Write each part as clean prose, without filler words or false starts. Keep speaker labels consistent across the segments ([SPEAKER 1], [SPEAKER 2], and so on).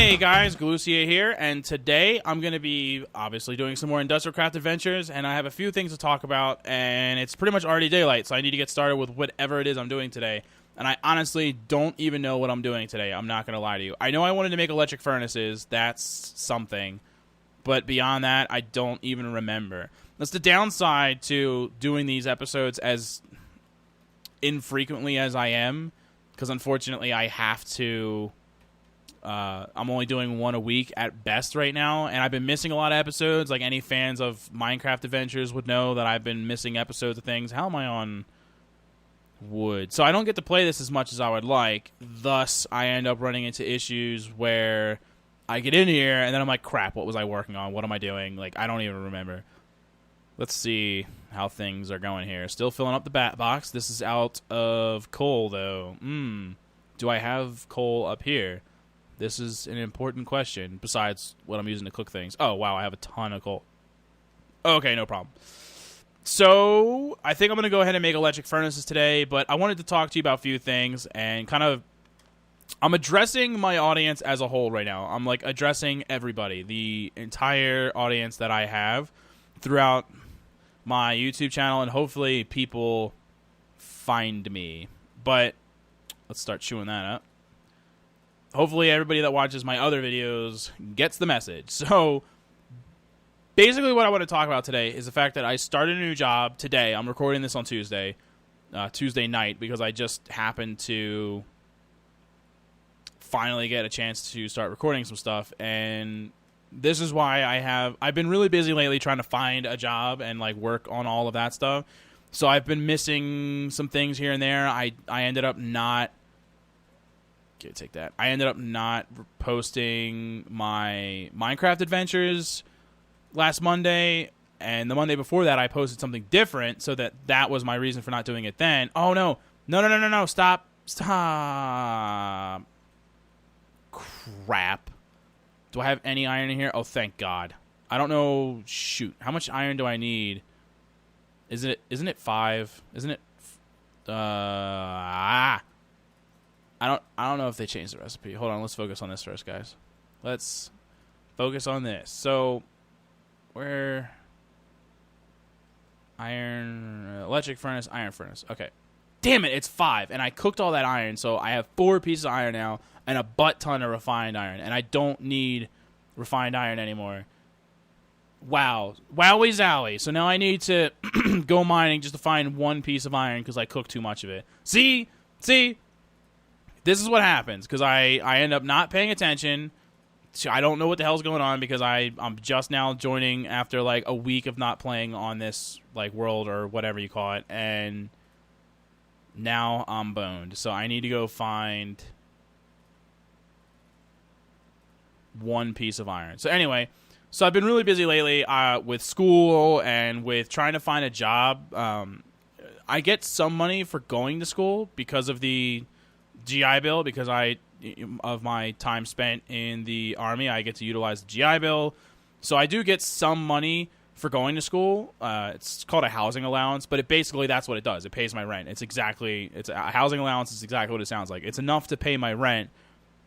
[SPEAKER 1] Hey guys, Galucia here, and today I'm going to be obviously doing some more IndustrialCraft Adventures, and I have a few things to talk about, and it's pretty much already daylight, so I need to get started with whatever it is I'm doing today. And I honestly don't even know what I'm doing today, I'm not going to lie to you. I know I wanted to make electric furnaces, that's something, but beyond that, I don't even remember. That's the downside to doing these episodes as infrequently as I am, because unfortunately I have to... I'm only doing one a week at best right now, and I've been missing a lot of episodes. Like any fans of Minecraft Adventures would know that I've been missing episodes of things. How am I on wood? So I don't get to play this as much as I would like. Thus, I end up running into issues where I get in here, and then I'm like, crap, what was I working on? What am I doing? Like, I don't even remember. Let's see how things are going here. Still filling up the bat box. This is out of coal, though. Do I have coal up here? This is an important question, besides what I'm using to cook things. Oh, wow, I have a ton of coal. Okay, no problem. So, I think I'm going to go ahead and make electric furnaces today, but I wanted to talk to you about a few things, and kind of... I'm addressing my audience as a whole right now. I'm, like, addressing everybody, the entire audience that I have throughout my YouTube channel, and hopefully people find me. But, let's start chewing that up. Hopefully everybody that watches my other videos gets the message. So, basically what I want to talk about today is the fact that I started a new job today. I'm recording this on Tuesday night, because I just happened to finally get a chance to start recording some stuff. And this is why I've been really busy lately trying to find a job and like work on all of that stuff. So I've been missing some things here and there. I ended up not... Take that. I ended up not posting my Minecraft Adventures last Monday, and the Monday before that I posted something different, so that was my reason for not doing it then. Oh, no. No. Stop. Crap. Do I have any iron in here? Oh, thank God. I don't know. Shoot. How much iron do I need? Isn't it 5? Isn't it... I don't know if they changed the recipe. Hold on, let's focus on this first, guys. Let's focus on this. So, where... Iron... Electric furnace, iron furnace. Okay. Damn it, it's 5. And I cooked all that iron, so I have 4 pieces of iron now and a butt-ton of refined iron. And I don't need refined iron anymore. Wow. Wowie zowie. So now I need to go mining just to find 1 piece of iron because I cooked too much of it. See? This is what happens, because I end up not paying attention. I don't know what the hell's going on, because I'm just now joining after like a week of not playing on this like world or whatever you call it, and now I'm boned. So I need to go find 1 piece of iron. So anyway, so I've been really busy lately with school and with trying to find a job. I get some money for going to school because of the GI Bill, because of my time spent in the Army, I get to utilize the GI Bill. So I do get some money for going to school. It's called a housing allowance, but basically that's what it does. It pays my rent. It's a housing allowance is exactly what it sounds like. It's enough to pay my rent,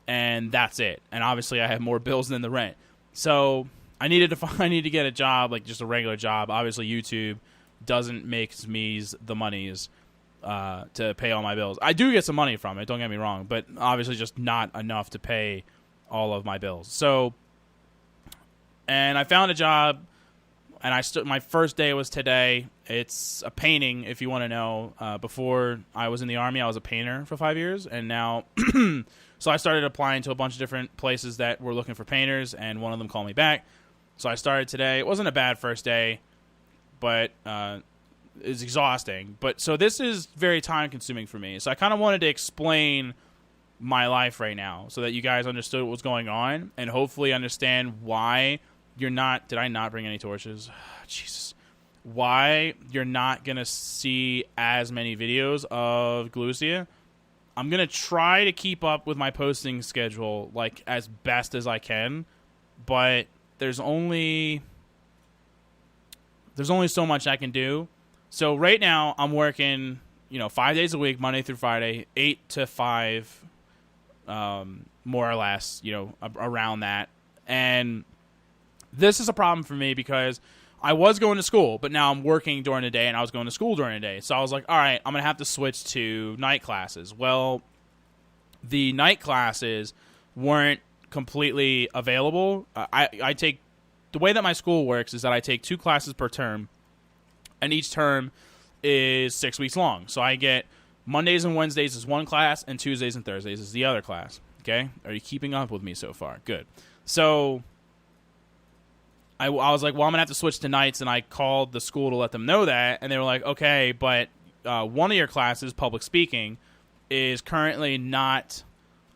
[SPEAKER 1] and that's it. And obviously I have more bills than the rent. So I need to get a job, like just a regular job. Obviously YouTube doesn't make me the monies to pay all my bills. I do get some money from it, don't get me wrong, but obviously just not enough to pay all of my bills. So, and I found a job, and my first day was today. It's a painting, if you want to know. Before I was in the Army, I was a painter for 5 years, and now, so I started applying to a bunch of different places that were looking for painters, and one of them called me back. So I started today. It wasn't a bad first day, but is exhausting. But so this is very time consuming for me. So I kind of wanted to explain my life right now so that you guys understood what's going on and hopefully understand why you're not... Did I not bring any torches? Jesus. Why you're not going to see as many videos of Galucia. I'm going to try to keep up with my posting schedule like as best as I can, but there's only so much I can do. So right now I'm working, 5 days a week, Monday through Friday, 8 to 5 more or less, around that. And this is a problem for me because I was going to school, but now I'm working during the day, and I was going to school during the day. So I was like, all right, I'm going to have to switch to night classes. Well, the night classes weren't completely available. I take, the way that my school works is that I take 2 classes per term, and each term is 6 weeks long. So I get Mondays and Wednesdays is one class, and Tuesdays and Thursdays is the other class. Okay? Are you keeping up with me so far? Good. So I was like, well, I'm going to have to switch to nights, and I called the school to let them know that, and they were like, okay, but one of your classes, public speaking, is currently not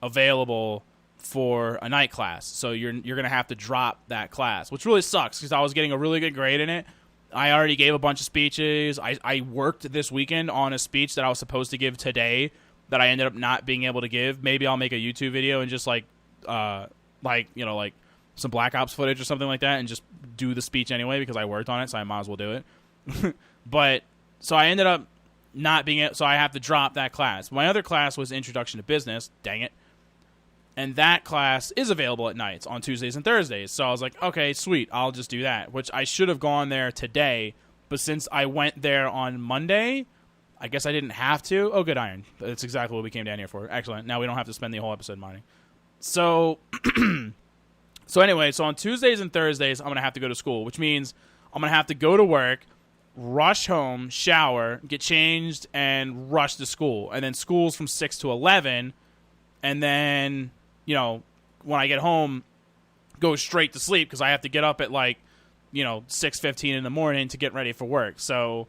[SPEAKER 1] available for a night class, so you're going to have to drop that class, which really sucks because I was getting a really good grade in it. I already gave a bunch of speeches. I worked this weekend on a speech that I was supposed to give today that I ended up not being able to give. Maybe I'll make a YouTube video and just like some Black Ops footage or something like that and just do the speech anyway because I worked on it, so I might as well do it. But so I ended up not being able, so I have to drop that class. My other class was Introduction to Business. Dang it. And that class is available at nights on Tuesdays and Thursdays. So I was like, okay, sweet, I'll just do that, which I should have gone there today. But since I went there on Monday, I guess I didn't have to. Oh, good iron. That's exactly what we came down here for. Excellent. Now we don't have to spend the whole episode mining. So, so on Tuesdays and Thursdays, I'm going to have to go to school, which means I'm going to have to go to work, rush home, shower, get changed, and rush to school. And then school's from 6 to 11. And then, when I get home, go straight to sleep because I have to get up at 6:15 in the morning to get ready for work. So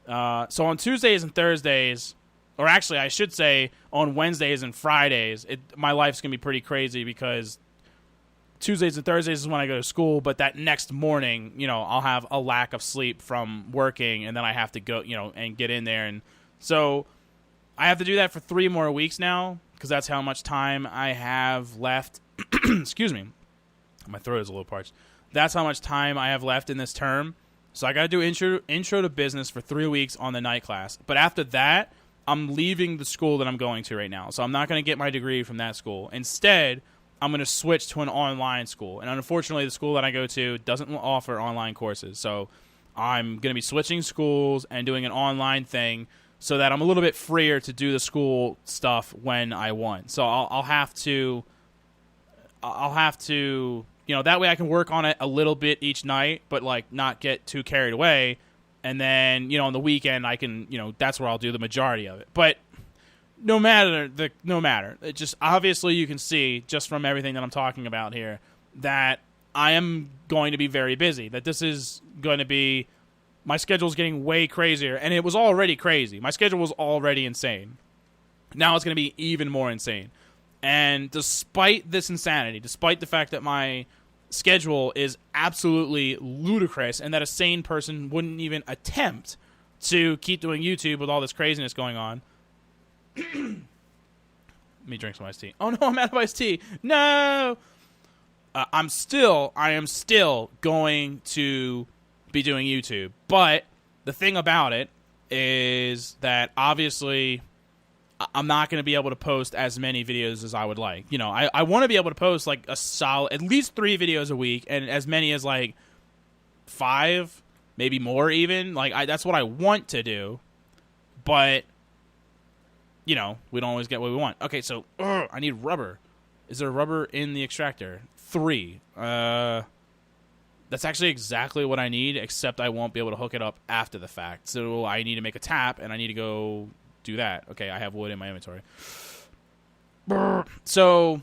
[SPEAKER 1] on Tuesdays and Thursdays, or actually I should say on Wednesdays and Fridays, my life's going to be pretty crazy because Tuesdays and Thursdays is when I go to school, but that next morning, I'll have a lack of sleep from working, and then I have to go, and get in there. And so I have to do that for 3 more weeks now because that's how much time I have left. Excuse me. My throat is a little parched. That's how much time I have left in this term. So I got to do intro to business for 3 weeks on the night class. But after that, I'm leaving the school that I'm going to right now. So I'm not going to get my degree from that school. Instead, I'm going to switch to an online school. And unfortunately, the school that I go to doesn't offer online courses. So I'm going to be switching schools and doing an online thing so that I'm a little bit freer to do the school stuff when I want. So I'll have to, that way I can work on it a little bit each night, but not get too carried away. And then, on the weekend I can, that's where I'll do the majority of it. But no matter, it just, obviously you can see just from everything that I'm talking about here that I am going to be very busy, that this is going to be, my schedule is getting way crazier, and it was already crazy. My schedule was already insane. Now it's going to be even more insane. And despite this insanity, despite the fact that my schedule is absolutely ludicrous and that a sane person wouldn't even attempt to keep doing YouTube with all this craziness going on. Let me drink some iced tea. Oh no, I'm out of iced tea. No! I am still going to be doing YouTube. But the thing about it is that obviously I'm not going to be able to post as many videos as I would like. I want to be able to post a solid, at least 3 videos a week, and as many as 5, maybe more even. That's what I want to do. But, we don't always get what we want. Okay, so I need rubber. Is there rubber in the extractor? 3. That's actually exactly what I need, except I won't be able to hook it up after the fact. So I need to make a tap, and I need to go do that. Okay, I have wood in my inventory. So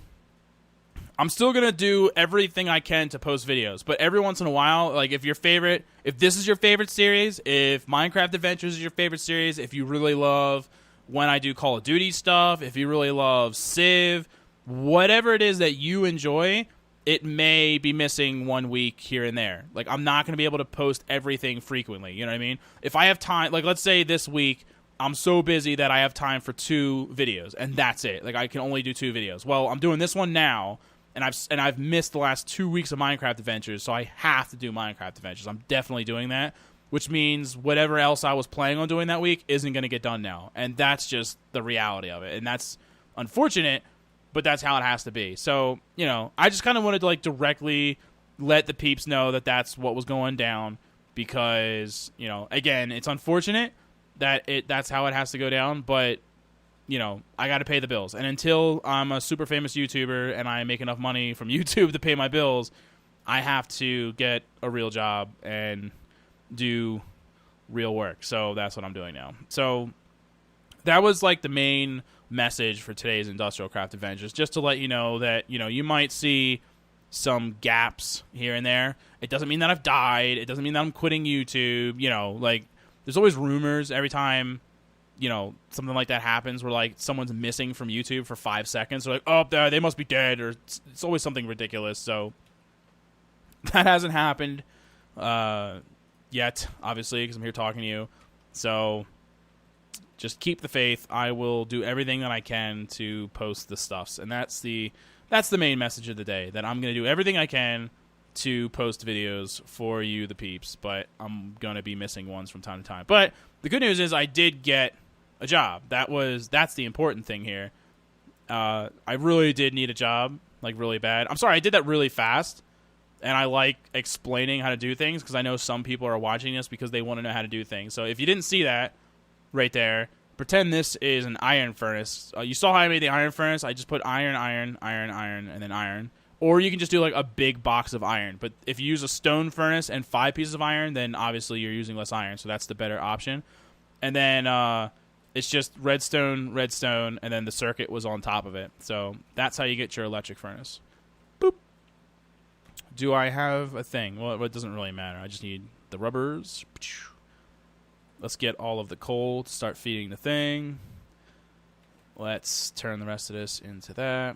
[SPEAKER 1] I'm still going to do everything I can to post videos, but every once in a while, if this is your favorite series, if Minecraft Adventures is your favorite series, if you really love when I do Call of Duty stuff, if you really love Civ, whatever it is that you enjoy, it may be missing 1 week here and there. I'm not going to be able to post everything frequently. You know what I mean? If I have time, let's say this week, I'm so busy that I have time for 2 videos, and that's it. I can only do 2 videos. Well, I'm doing this one now, and I've missed the last 2 weeks of Minecraft Adventures, so I have to do Minecraft Adventures. I'm definitely doing that, which means whatever else I was planning on doing that week isn't going to get done now, and that's just the reality of it, and that's unfortunate. but that's how it has to be. So, you know, I just kind of wanted to, like, directly let the peeps know that that's what was going down because, you know, again, it's unfortunate that that's how it has to go down, but, you know, I got to pay the bills. And until I'm a super famous YouTuber and I make enough money from YouTube to pay my bills, I have to get a real job and do real work. So that's what I'm doing now. So that was, like, the main message for today's Industrial Craft Adventures, just to let you know that, you know, you might see some gaps here and there. It doesn't mean that I've died. It doesn't mean that I'm quitting YouTube. You know, like, there's always rumors every time, you know, something like that happens where, like, someone's missing from YouTube for 5 seconds. They're like, oh, they must be dead, or it's always something ridiculous. So that hasn't happened yet, obviously, because I'm here talking to you. So just keep the faith. I will do everything that I can to post the stuffs, and that's the main message of the day, that I'm going to do everything I can to post videos for you, the peeps, but I'm going to be missing ones from time to time. But the good news is I did get a job. That's the important thing here. I really did need a job, like, really bad. I'm sorry, I did that really fast, and I like explaining how to do things because I know some people are watching this because they want to know how to do things. So if you didn't see that right there, pretend this is an iron furnace. You saw how I made the iron furnace? I just put iron, and then iron. Or you can just do, like, a big box of iron. But if you use a stone furnace and 5 pieces of iron, then obviously you're using less iron, so that's the better option. And then it's just redstone, and then the circuit was on top of it. So that's how you get your electric furnace. Boop. Do I have a thing? Well, it doesn't really matter. I just need the rubbers. Let's get all of the coal to start feeding the thing. Let's turn the rest of this into that.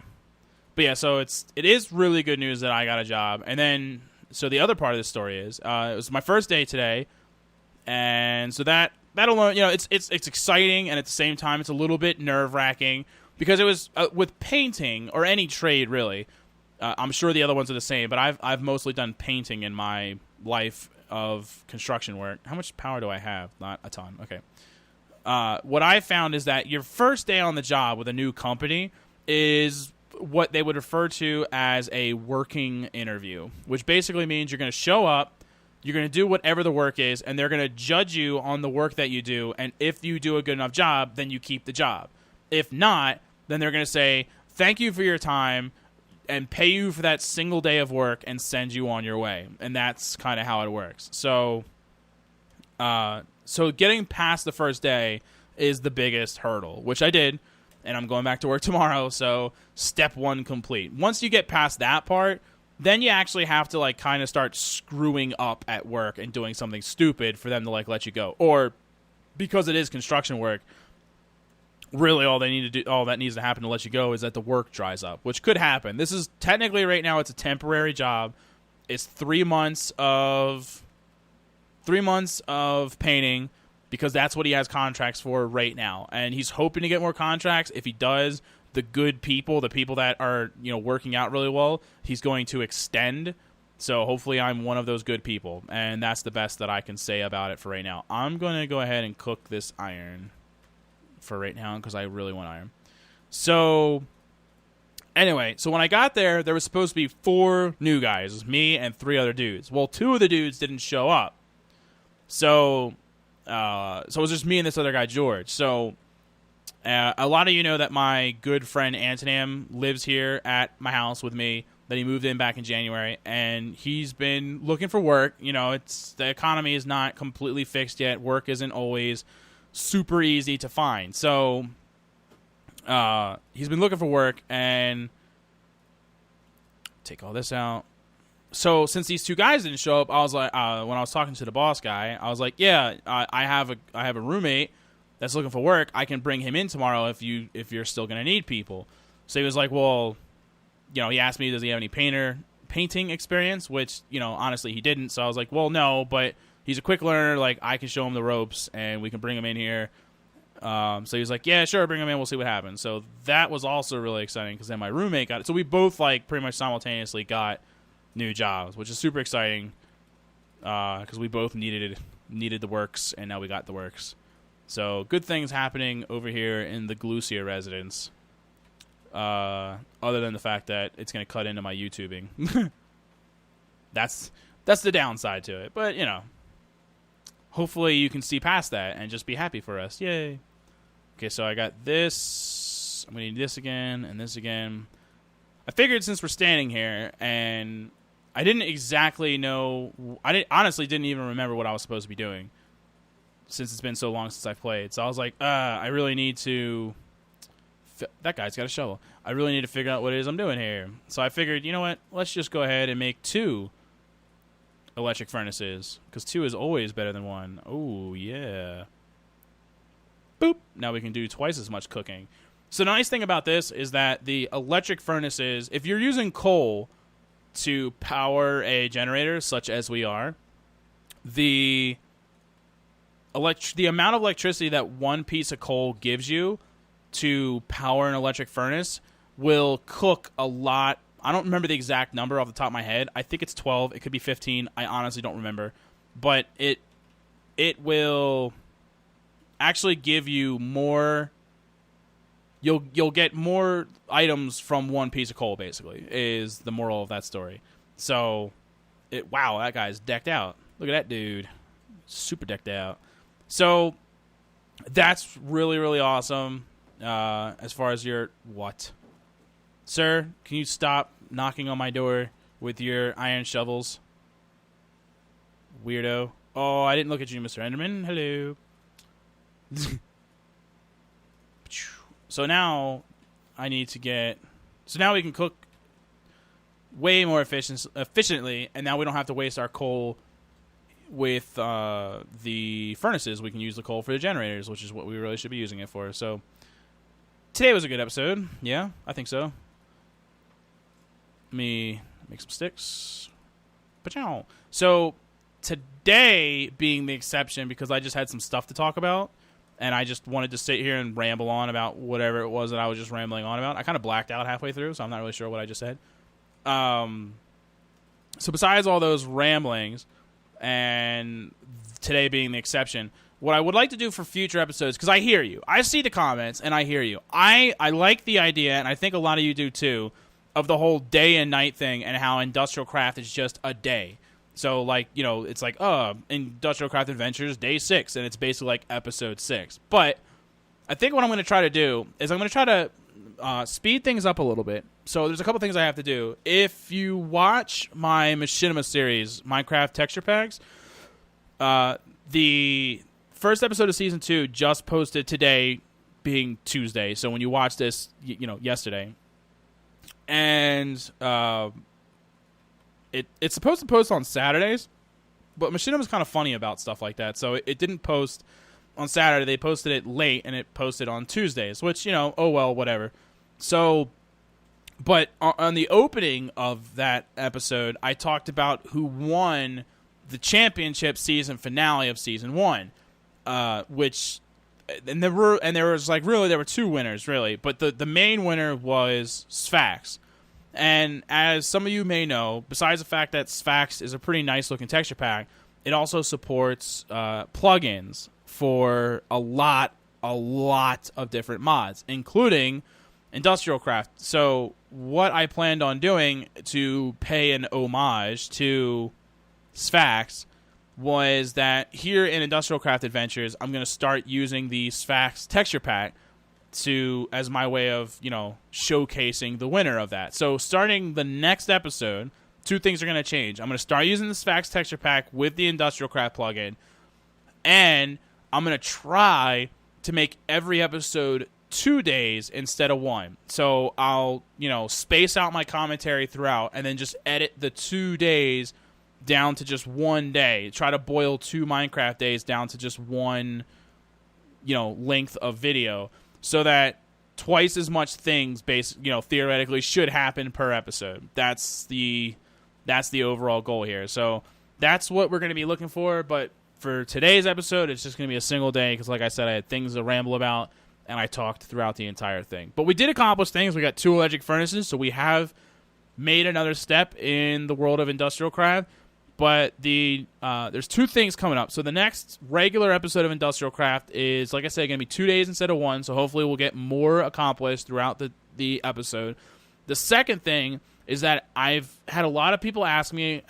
[SPEAKER 1] But yeah, so it is really good news that I got a job. And then, so the other part of the story is, it was my first day today. And so that alone, you know, it's exciting, and at the same time, it's a little bit nerve-wracking because it was, with painting, or any trade, really, I'm sure the other ones are the same, but I've mostly done painting in my life of construction work. How much power do I have? Not a ton. Okay. What I found is that your first day on the job with a new company is what they would refer to as a working interview, which basically means you're going to show up, you're going to do whatever the work is, and they're going to judge you on the work that you do, and if you do a good enough job, then you keep the job. If not, then they're going to say, thank you for your time, and pay you for that single day of work and send you on your way. And that's kind of how it works. So getting past the first day is the biggest hurdle, which I did, and I'm going back to work tomorrow, so step 1 complete. Once you get past that part, then you actually have to, like, kind of start screwing up at work and doing something stupid for them to, like, let you go. Or, because it is construction work, really all that needs to happen to let you go is that the work dries up, which could happen. This is technically, right now, it's a temporary job. It's 3 months of painting, because that's what he has contracts for right now, and he's hoping to get more contracts. If he does, the good people, the people that are, you know, working out really well, he's going to extend. So hopefully I'm one of those good people, and that's the best that I can say about it for right now. I'm going to go ahead and cook this iron for right now because I really want iron. So anyway, so when I got there was supposed to be 4 new guys. It was me and 3 other dudes. Well, 2 of the dudes didn't show up. So it was just me and this other guy, George. So a lot of you know that my good friend Antonym lives here at my house with me, that he moved in back in January, and he's been looking for work. You know, the economy is not completely fixed yet. Work isn't always super easy to find. So he's been looking for work, and take all this out. So since these 2 guys didn't show up, I was like, when I was talking to the boss guy, I was like, yeah, I have a roommate that's looking for work. I can bring him in tomorrow if you're still going to need people. So he was like, well, you know, he asked me, does he have any painting experience? Which, you know, honestly, he didn't. So I was like, well, no, but he's a quick learner. Like, I can show him the ropes, and we can bring him in here. So he was like, yeah, sure, bring him in. We'll see what happens. So that was also really exciting, because then my roommate got it. So we both, like, pretty much simultaneously got new jobs, which is super exciting, because we both needed the works, and now we got the works. So good things happening over here in the Galucia residence. other than the fact that it's going to cut into my YouTubing. That's the downside to it. But, hopefully you can see past that and just be happy for us. Yay. Okay, so I got this. I'm going to need this again and this again. I figured since we're standing here and I didn't exactly know... I honestly didn't even remember what I was supposed to be doing since it's been so long since I've played. So I was like, I really need to... That guy's got a shovel. I really need to figure out what it is I'm doing here. So I figured, you know what? Let's just go ahead and make 2 electric furnaces, because 2 is always better than 1. Oh, yeah. Boop. Now we can do twice as much cooking. So the nice thing about this is that the electric furnaces, if you're using coal to power a generator, such as we are, the amount of electricity that one piece of coal gives you to power an electric furnace will cook a lot. I don't remember the exact number off the top of my head. I think it's 12. It could be 15. I honestly don't remember. But it will actually give you more. You'll get more items from one piece of coal, basically, is the moral of that story. So, wow, that guy's decked out. Look at that dude. Super decked out. So, that's really, really awesome. As far as your... What? Sir, can you stop knocking on my door with your iron shovels? Weirdo. Oh, I didn't look at you, Mr. Enderman. Hello. So now I need to get... So now we can cook way more efficiently, and now we don't have to waste our coal with the furnaces. We can use the coal for the generators, which is what we really should be using it for. So today was a good episode. Yeah, I think so. Let me make some sticks. Pachow. So today being the exception, because I just had some stuff to talk about, and I just wanted to sit here and ramble on about whatever it was that I was just rambling on about. I kind of blacked out halfway through, so I'm not really sure what I just said. So besides all those ramblings, and today being the exception, what I would like to do for future episodes, because I hear you. I see the comments, and I hear you. I like the idea, and I think a lot of you do too, of the whole day and night thing and how IndustrialCraft is just a day. So, like, it's like, IndustrialCraft Adventures, day 6, and it's basically like episode 6. But I think what I'm going to try to do is I'm going to try to speed things up a little bit. So there's a couple things I have to do. If you watch my Machinima series, Minecraft Texture Packs, the first episode of Season 2 just posted today, being Tuesday. So when you watch this, yesterday. And it's supposed to post on Saturdays, but Machinima's kind of funny about stuff like that. So it didn't post on Saturday. They posted it late, and it posted on Tuesdays, which, oh well, whatever. So, but on the opening of that episode, I talked about who won the championship season finale of Season 1, which... And there were 2 winners, really, but the main winner was Sphax. And as some of you may know, besides the fact that Sphax is a pretty nice looking texture pack, it also supports plugins for a lot of different mods, including IndustrialCraft. So what I planned on doing to pay an homage to Sphax was that here in IndustrialCraft Adventures, I'm going to start using the Sphax texture pack as my way of, showcasing the winner of that. So starting the next episode, 2 things are going to change. I'm going to start using the Sphax texture pack with the IndustrialCraft plugin, and I'm going to try to make every episode 2 days instead of 1. So I'll, space out my commentary throughout and then just edit the 2 days down to just 1 day. Try to boil 2 Minecraft days down to just 1, length of video, so that twice as much things theoretically should happen per episode. That's the overall goal here. So that's what we're going to be looking for. But for today's episode, it's just going to be a single day because, like I said, I had things to ramble about, and I talked throughout the entire thing. But we did accomplish things. We got 2 electric furnaces, so we have made another step in the world of IndustrialCraft. But there's two things coming up. So the next regular episode of Industrial Craft is, like I said, going to be 2 days instead of one. So hopefully we'll get more accomplished throughout the episode. The second thing is that I've had a lot of people ask me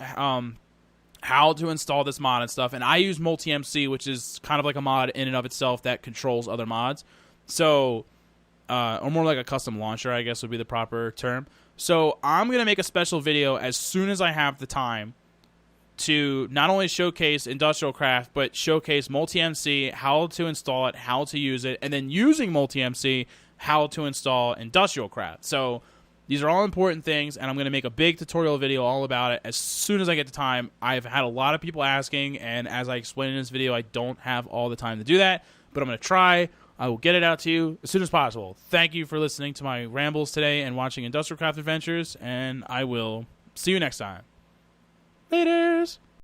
[SPEAKER 1] how to install this mod and stuff. And I use MultiMC, which is kind of like a mod in and of itself that controls other mods. So, or more like a custom launcher, I guess would be the proper term. So I'm going to make a special video as soon as I have the time to not only showcase Industrial Craft, but showcase MultiMC, how to install it, how to use it, and then using MultiMC, how to install Industrial Craft. So these are all important things, and I'm going to make a big tutorial video all about it as soon as I get the time. I've had a lot of people asking, and as I explained in this video, I don't have all the time to do that, but I'm going to try. I will get it out to you as soon as possible. Thank you for listening to my rambles today and watching IndustrialCraft Adventures, and I will see you next time. Laters!